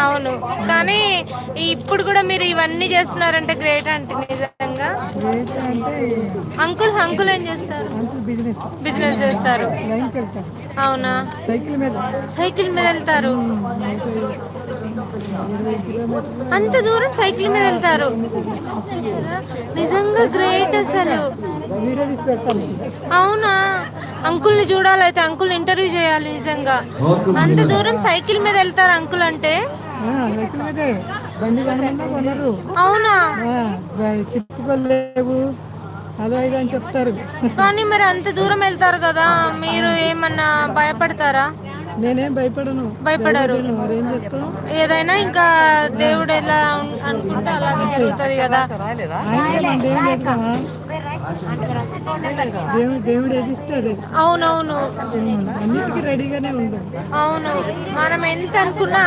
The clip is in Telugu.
అవును. కానీ ఇప్పుడు కూడా మీరు ఇవన్నీ చేస్తున్నారంటే గ్రేట్ అంటే నిజంగా. గ్రేట్ అంటే అంకుల్ ఏం చేస్తారు? Uncle business. ఆయన బిజినెస్ చేస్తారు. లైన్కి వెళ్తారు అవునా? సైకిల్ మీద. సైకిల్ మీద వెళ్తారు. నలభై 20 కిలోమీటర్లు అంత దూరం సైకిల్ మీద వెళ్తారు. సైకిల్ మీద వెళ్ళి చూసారా? నిజంగా సైకిల్ మీద గ్రేట్ నిజంగా అసలు. వీడియో తీసి పెడతాను. అవునా? అంకుల్ని చూడాలైతే, అంకుల్ ఇంటర్వ్యూ చేయాలి నిజంగా. అంత దూరం సైకిల్ మీద వెళ్తారు అంకుల్ అంటే. సైకిల్ మీదే బండి కొనమన్నా కొనరు. అవునా? తిప్పుకోలేవు అదో ఇదో అని చెప్తారు. కానీ మరి అంత దూరం వెళ్తారు కదా, మీరు ఏమన్నా భయపడతారా? నేనేం భయపడను. భయపడరు. మరేం చేస్తాం. ఏదైనా ఇంకా దేవుడు ఎలా అనుకుంటే అలాగే జరుగుతుంది కదా. ఆయనకే మన దేవుడు లేదు కదా. దేవుడు ఏది ఇస్తే అదే. అవునవును. అన్నిటికీ రెడీగానే ఉంది. అవును. మనం ఎంత అనుకున్నా